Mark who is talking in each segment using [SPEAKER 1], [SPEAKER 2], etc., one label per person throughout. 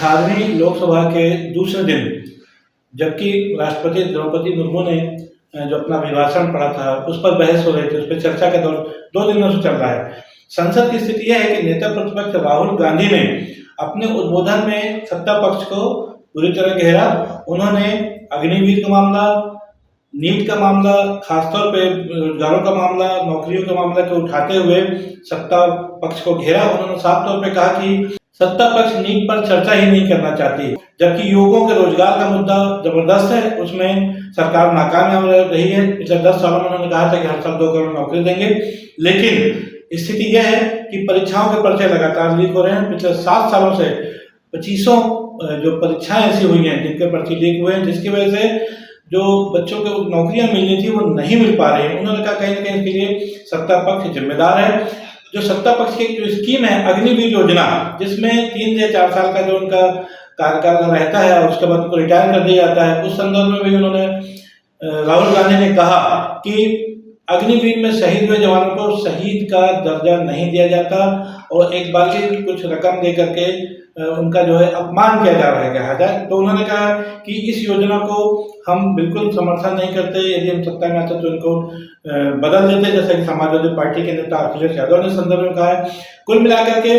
[SPEAKER 1] 18वीं लोकसभा के दूसरे दिन, जबकि राष्ट्रपति द्रौपदी मुर्मू ने जो अपना अभिभाषण पढ़ा था उस पर बहस हो रही थी, उस पर चर्चा का दौर 2 दिनों से चल रहा है। संसद की स्थिति यह है कि नेता प्रतिपक्ष राहुल गांधी ने अपने उद्बोधन में सत्ता पक्ष को बुरी तरह घेरा। उन्होंने अग्निवीर का मामला, नीट का मामला, खासतौर पे रोजगारों का मामला, नौकरियों का मामला को उठाते हुए सत्ता पक्ष को घेरा। उन्होंने साफ तौर पे कहा कि सत्ता पक्ष नीट पर चर्चा ही नहीं करना चाहती, जबकि युवकों के रोजगार का मुद्दा जबरदस्त है, उसमें सरकार नाकामयाब रही है। पिछले 10 सालों में उन्होंने कहा था कि हर साल 2 करोड़ नौकरी देंगे, लेकिन स्थिति यह है कि परीक्षाओं के पर्चे लगातार लीक हो रहे हैं। पिछले 7 सालों से 25 जो परीक्षाएं ऐसी हुई हैं जिनके पर्चे लीक हुए हैं, जिसकी वजह से जो बच्चों को नौकरियां मिलनी थी वो नहीं मिल पा रही है। उन्होंने कहा कहीं ना कहीं इसके लिए सत्ता पक्ष जिम्मेदार है। जो सत्ता पक्ष की जो स्कीम है अग्निवीर योजना, जिसमें 3 से 4 साल का जो उनका कार्यकाल रहता है और उसके बाद उनको रिटायर कर दिया जाता है, उस संदर्भ में भी उन्होंने राहुल गांधी ने कहा कि अग्निवीर में शहीद हुए जवानों को शहीद का दर्जा नहीं दिया जाता और एक बार की कुछ रकम दे करके उनका जो है अपमान किया जा रहा है। तो उन्होंने कहा कि इस योजना को हम बिल्कुल समर्थन नहीं करते, यदि हम सत्ता में आते तो इनको बदल देते, जैसा कि समाजवादी पार्टी के नेता अखिलेश यादव ने संदर्भ में कहा है। कुल मिलाकर के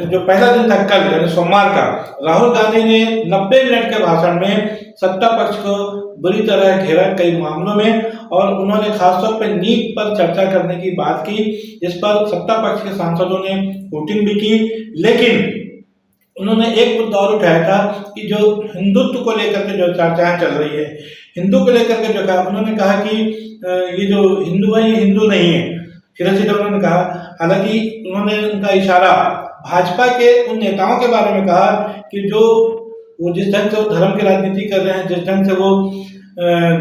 [SPEAKER 1] जो पहला दिन था कल यानी सोमवार का, राहुल गांधी ने 90 मिनट के भाषण में सत्ता पक्ष को बुरी तरह घेरा कई मामलों में, और उन्होंने खासतौर पर नीट पर चर्चा करने की बात की, जिस पर सत्ता पक्ष के सांसदों ने वोटिंग भी की। लेकिन उन्होंने एक मुद्दा और उठाया था कि जो हिंदुत्व को लेकर के जो चर्चाएं चल रही है, हिंदू को लेकर के जो कहा, उन्होंने कहा कि ये जो हिंदू है ये हिंदू नहीं है, सीधे उन्होंने कहा। हालांकि उन्होंने उनका इशारा भाजपा के उन नेताओं के बारे में कहा कि जो वो जिस ढंग से वो धर्म की राजनीति कर रहे हैं, जिस ढंग से वो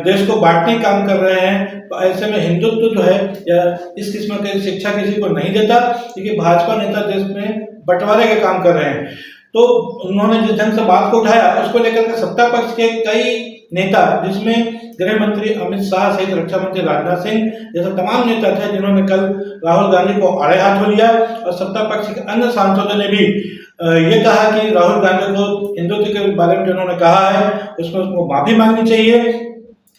[SPEAKER 1] देश को बांटने का काम कर रहे हैं, तो ऐसे में हिंदुत्व जो है या इस किस्म की शिक्षा किसी को नहीं देता, क्योंकि भाजपा नेता देश में बंटवारे का काम कर रहे हैं। तो उन्होंने जिस ढंग से बात को उठाया उसको लेकर के सत्ता पक्ष के कई नेता, जिसमें गृह मंत्री अमित शाह सहित रक्षा मंत्री राजनाथ सिंह जैसे तमाम नेता थे, जिन्होंने कल राहुल गांधी को आड़े हाथों लिया, और सत्ता पक्ष के अन्य सांसदों ने भी ये कहा कि राहुल गांधी को हिंदुत्व के बारे में जो उन्होंने कहा है उसमें उसको माफी मांगनी चाहिए।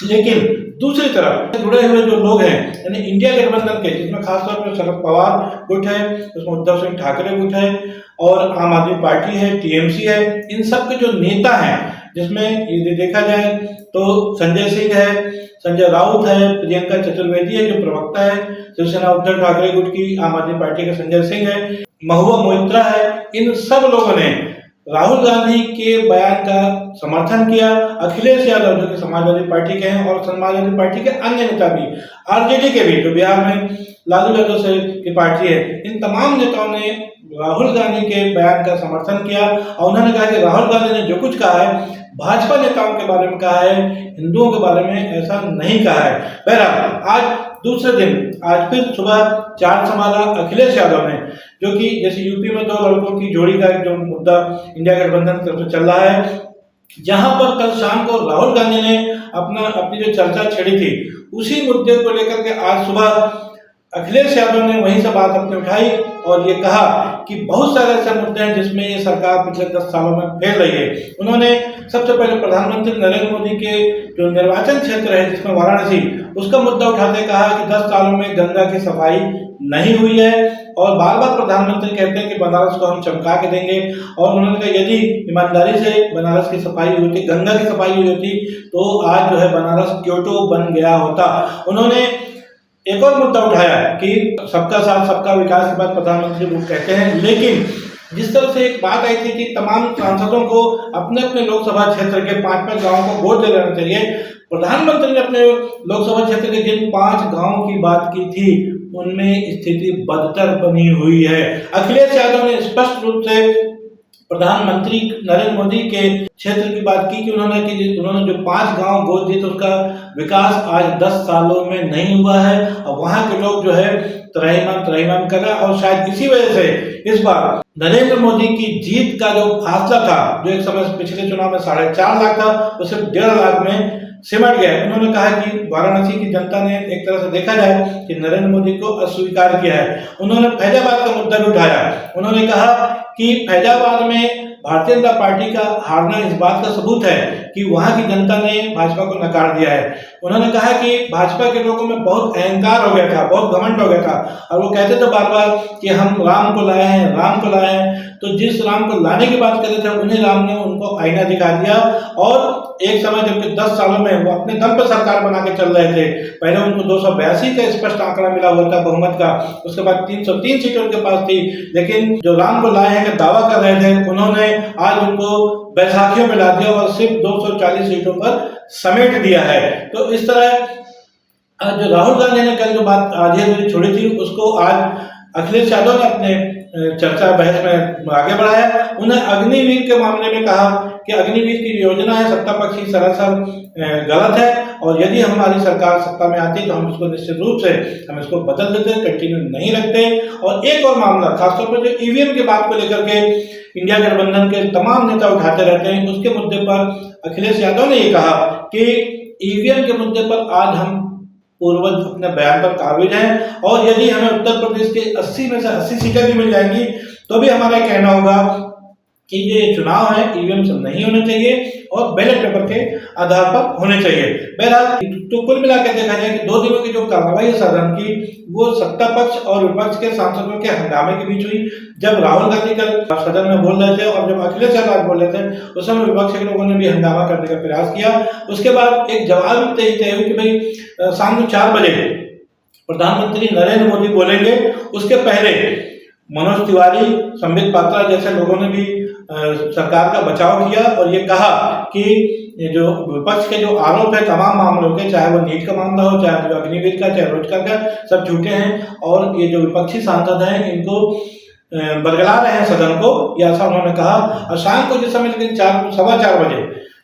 [SPEAKER 1] लेकिन दूसरी तरफ जुड़े हुए जो लोग हैं यानी इंडिया गठबंधन के, जिसमें खासतौर पर शरद पवार गुट है, उसमें उद्धव सिंह ठाकरे गुट है और आम आदमी पार्टी है, टीएमसी है, इन सब के जो नेता हैं, जिसमें यदि देखा जाए तो संजय सिंह है, संजय राउत है, प्रियंका चतुर्वेदी है जो प्रवक्ता है शिवसेना उद्धव ठाकरे गुट की, आम आदमी पार्टी का संजय सिंह है, महुआ मोइत्रा है, इन सब लोगों ने राहुल गांधी के बयान का समर्थन किया। अखिलेश यादव जो कि समाजवादी पार्टी के हैं और समाजवादी पार्टी के अन्य नेता भी, आरजेडी के भी, जो बिहार में लालू यादव से की पार्टी है, इन तमाम नेताओं ने राहुल गांधी के बयान का समर्थन किया और उन्होंने कहा कि राहुल गांधी ने जो कुछ कहा है भाजपा नेताओं के बारे में कहा है, हिंदुओं के बारे में ऐसा नहीं कहा है। बहरहाल आज दूसरे दिन, आज फिर सुबह चार्ज संभाला अखिलेश यादव ने, जो कि जैसे यूपी में 2 लड़कों की जोड़ी का जो मुद्दा इंडिया गठबंधन की तरफ से चल रहा है, जहां पर कल शाम को राहुल गांधी ने अपनी जो चर्चा छेड़ी थी उसी मुद्दे को लेकर के आज सुबह अखिलेश यादव ने वहीं से बात अपनी उठाई और ये कहा कि बहुत सारे ऐसे मुद्दे हैं जिसमें ये सरकार पिछले 10 सालों में फेल रही है। उन्होंने सबसे पहले प्रधानमंत्री नरेंद्र मोदी के जो निर्वाचन क्षेत्र है जिसमें वाराणसी, उसका मुद्दा उठाते कहा कि 10 सालों में गंगा की सफाई नहीं हुई है और बार बार प्रधानमंत्री कहते हैं कि बनारस को हम चमका के देंगे, और उन्होंने कहा यदि ईमानदारी से बनारस की सफाई हुई थी, गंगा की सफाई हुई होती तो आज जो है बनारस क्योटो बन गया होता। उन्होंने एक और मुद्दा उठाया कि सबका साथ सबका विकास की बात प्रधानमंत्री वो कहते हैं, लेकिन जिस तरह से एक बात आई थी कि तमाम सांसदों को अपने अपने लोकसभा क्षेत्र के 5-5 गाँव को वोट दे देना चाहिए, प्रधानमंत्री ने अपने लोकसभा क्षेत्र के जिन 5 गाँव की बात की थी उनमें स्थिति बदतर बनी हुई है। अखिलेश यादव ने स्पष्ट रूप से प्रधानमंत्री नरेंद्र मोदी के क्षेत्र की बात की कि उन्होंने जो 5 गांव गोद दिए तो उसका विकास आज 10 सालों में नहीं हुआ है और वहां के लोग जो है त्राहिमाम कर रहे हैं, और शायद इसी वजह से इस बार नरेंद्र मोदी की जीत का जो फासला था, जो एक समय पिछले चुनाव में 4.5 लाख था, वो सिर्फ 1.5 लाख में सिमट गए। उन्होंने कहा कि वाराणसी की जनता ने एक तरह से देखा जाए कि नरेंद्र मोदी को अस्वीकार किया है। उन्होंने फैजाबाद का मुद्दा भी उठाया। उन्होंने कहा कि फैजाबाद में भारतीय जनता पार्टी का हारना इस बात का सबूत है कि वहां की जनता ने भाजपा को नकार दिया है। उन्होंने कहा कि भाजपा के लोगों में बहुत अहंकार हो गया था, बहुत घमंड हो गया था, और वो कहते थे बार बार कि हम राम को लाए हैं, राम को लाए हैं। तो जिस राम को लाने की बात कर रहे थे, उन्हीं राम ने उनको आईना दिखा दिया। और एक समय जबकि 10 सालों में वो अपने दम पर सरकार बना के चल रहे थे, पहले उनको 282 का स्पष्ट आंकड़ा मिला हुआ था बहुमत का, उसके बाद 303 सीटें उनके पास थी, लेकिन जो राम को लाए हैं का दावा कर रहे थे, उन्होंने आज उनको बैसाखियों में ला दिया और सिर्फ 240 सीटों पर समेट दिया है। तो इस तरह जो राहुल गांधी ने कल जो बात आधी छोड़ी थी, उसको आज अखिलेश यादव ने अपने चर्चा बहस में आगे बढ़ाया। उन्हें अग्निवीर के मामले में कहा कि अग्निवीर की योजना है सत्ता पक्ष की सरासर गलत है, और यदि हमारी सरकार सत्ता में आती तो हम इसको निश्चित रूप से हम इसको बदल देते, कंटिन्यू नहीं रखते। और एक और मामला खासतौर पर जो ईवीएम की बात को लेकर के इंडिया गठबंधन के तमाम नेता उठाते रहते हैं, उसके मुद्दे पर अखिलेश यादव ने ये कहा कि ईवीएम के मुद्दे पर आज हम पूर्वज अपने बयान पर काबिज हैं, और यदि हमें उत्तर प्रदेश के 80 में से 80 सीटें भी मिल जाएंगी तो भी हमारा कहना होगा कि ये चुनाव है ईवीएम से नहीं होने चाहिए और बैलेट पेपर के आधार पर होने चाहिए। बहरहाल तो कुल मिलाकर देखा जाए कि 2 दिनों की जो कार्रवाई है सदन की, वो सत्ता पक्ष और विपक्ष के सांसदों के हंगामे के बीच हुई। जब राहुल गांधी कल सदन में बोल रहे थे और जब अखिलेश यादव बोल रहे थे, उस समय विपक्ष के लोगों ने भी हंगामा करने का प्रयास किया। उसके बाद एक जवाब तय हुई कि भाई शाम को 4 बजे प्रधानमंत्री नरेंद्र मोदी बोलेंगे। उसके पहले मनोज तिवारी, संबित पात्रा जैसे लोगों ने भी सरकार का बचाव किया और ये कहा कि जो विपक्ष के जो आरोप है तमाम मामलों के, चाहे वो नीट का मामला हो, चाहे जो अग्निवीर का, चाहे रोजगार का, सब झूठे हैं और ये जो विपक्षी सांसद हैं इनको बरगला रहे हैं सदन को, ये ऐसा उन्होंने कहा। और शाम को जिस समय 4:15 बजे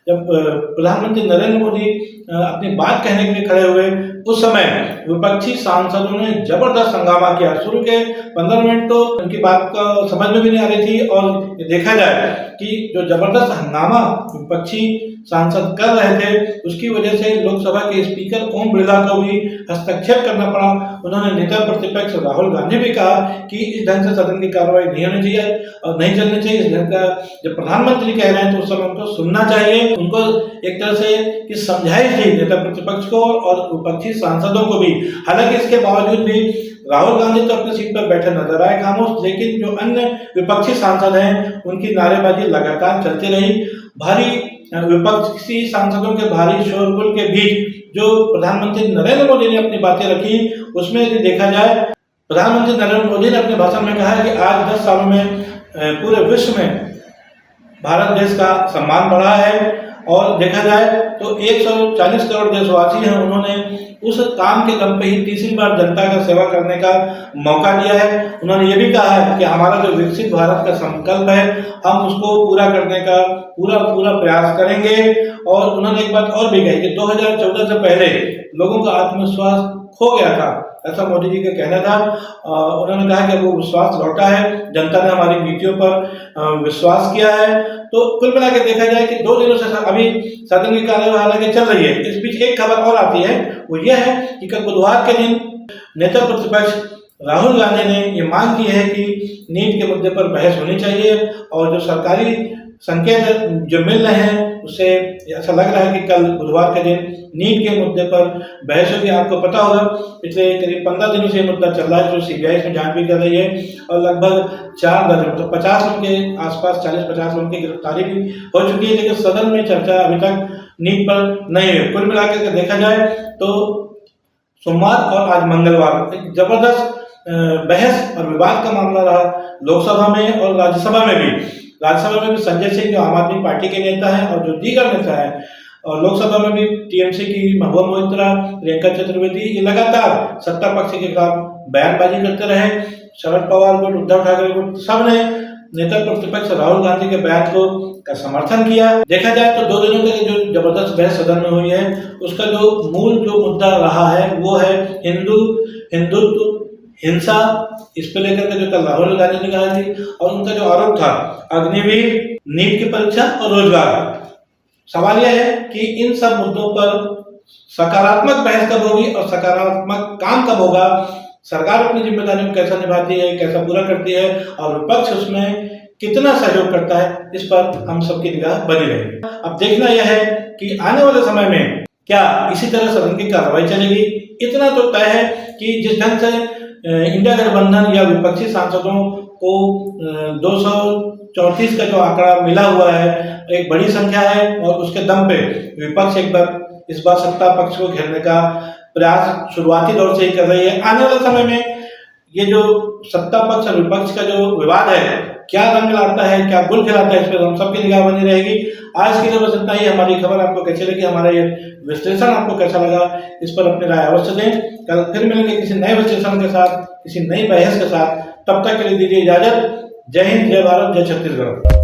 [SPEAKER 1] जब प्रधानमंत्री नरेंद्र मोदी अपनी बात कहने के लिए खड़े हुए, उस समय विपक्षी सांसदों ने जबरदस्त हंगामा किया। शुरू के 15 मिनट तो उनकी बात का समझ में भी नहीं आ रही थी, और देखा जाए कि जो जबरदस्त हंगामा विपक्षी सांसद कर रहे थे, उसकी वजह से लोकसभा के स्पीकर ओम बिरला को भी हस्तक्षेप करना पड़ा। उन्होंने नेता प्रतिपक्ष राहुल गांधी भी कहा कि इस ढंग से सदन की कार्रवाई नहीं होनी चाहिए और नहीं चलनी चाहिए। इस ढंग का जब प्रधानमंत्री कह रहे हैं तो उस समय उनको सुनना चाहिए, उनको एक तरह से कि समझाई थी नेता प्रतिपक्ष को और विपक्षी सांसदों को भी। हालांकि इसके बावजूद भी राहुल गांधी तो अपनी सीट पर बैठे नजर आए खामोश, लेकिन जो अन्य विपक्षी सांसद हैं उनकी नारेबाजी लगातार चलती रही। भारी विपक्षी सांसदों के भारी शोरगुल के बीच जो प्रधानमंत्री नरेंद्र मोदी ने अपनी बातें रखी, उसमें यदि देखा जाए, प्रधानमंत्री नरेंद्र मोदी ने अपने भाषण में कहा कि आज 10 सालों में पूरे विश्व में भारत देश का सम्मान बढ़ा है, और देखा जाए तो 140 करोड़ देशवासी हैं, उन्होंने उस काम के दम पे ही तीसरी बार जनता का सेवा करने का मौका दिया है। उन्होंने ये भी कहा है कि हमारा जो विकसित भारत का संकल्प है, हम उसको पूरा करने का पूरा प्रयास करेंगे। और उन्होंने एक बात और भी कही कि 2014 से पहले लोगों का आत्मविश्वास खो गया था, ऐसा मोदी जी का कहना था। उन्होंने कहा कि वो विश्वास लौटा है, जनता ने हमारी नीतियों पर विश्वास किया है। तो कुल मिला के देखा जाए कि 2 दिनों से अभी सदन की कार्यवाही हालांकि चल रही है। इस बीच एक खबर और आती है, वो ये है कि कल बुधवार के दिन नेता प्रतिपक्ष राहुल गांधी ने ये मांग की है कि नीट के मुद्दे पर बहस होनी चाहिए, और जो सरकारी संकेत जो मिल रहे हैं उससे ऐसा लग रहा है कि कल बुधवार के दिन नीट के मुद्दे पर बहस होगी। आपको पता होगा पिछले करीब 15 दिनों से ये मुद्दा चल रहा है, जो सीबीआई इसमें जांच भी कर रही है, और लगभग 4 दर्जन मतलब 50 लोगों के आसपास 40-50 लोगों की गिरफ्तारी भी हो चुकी है, लेकिन सदन में चर्चा अभी तक नीट पर नहीं हुई। कुल मिलाकर देखा जाए तो सोमवार और आज मंगलवार एक जबरदस्त बहस और विवाद का मामला रहा लोकसभा में और राज्यसभा में भी। राज्यसभा में भी संजय सिंह जो आम आदमी पार्टी के नेता हैं और जो दीगर नेता हैं, और लोकसभा में भी टीएमसी की महबूबा मोइत्रा, प्रियंका चतुर्वेदी, ये लगातार सत्ता पक्ष के खिलाफ बयानबाजी करते रहे। शरद पवार को, उद्धव ठाकरे को, सब ने नेता प्रतिपक्ष राहुल गांधी के बयान को का समर्थन किया। देखा जाए तो 2 दिनों तक जो जबरदस्त बहस सदन में हुई है, उसका जो मूल जो मुद्दा रहा है वो है हिंदुत्व, हिंसा, इस पे लेकर के जो कल राहुल गांधी ने कहा थी, और उनका जो आरोप था अग्निवीर, नीट की परीक्षा और रोजगार। सवाल यह है कि इन सब मुद्दों पर सकारात्मक बहस कब होगी और सकारात्मक काम कब होगा, सरकार अपनी जिम्मेदारियों को कैसा निभाती है, कैसा पूरा करती है और विपक्ष उसमें कितना सहयोग करता है, इस पर हम सबकी निगाह बनी रहेगी। अब देखना यह है कि आने वाले समय में क्या इसी तरह सदन की कार्रवाई चलेगी। इतना तो तय है कि जिस ढंग से इंडिया गठबंधन या विपक्षी सांसदों को 234 का जो आंकड़ा मिला हुआ है एक बड़ी संख्या है और उसके दम पे विपक्ष इस बार सत्ता पक्ष को घेरने का प्रयास शुरुआती दौर से ही कर रही है। आने वाले समय में ये जो सत्ता पक्ष और विपक्ष का जो विवाद है क्या रंग लाता है, क्या गुल खिलाता है, इस पर हम सबकी निगाह बनी रहेगी। आज के लिए बस इतना ही। हमारी खबर आपको कैसी लगी, हमारा ये विश्लेषण आपको कैसा लगा, इस पर अपनी राय अवश्य दें। कल फिर मिलेंगे किसी नए विश्लेषण के साथ, किसी नई बहस के साथ। तब तक के लिए दीजिए इजाजत। जय हिंद, जय भारत, जय छत्तीसगढ़।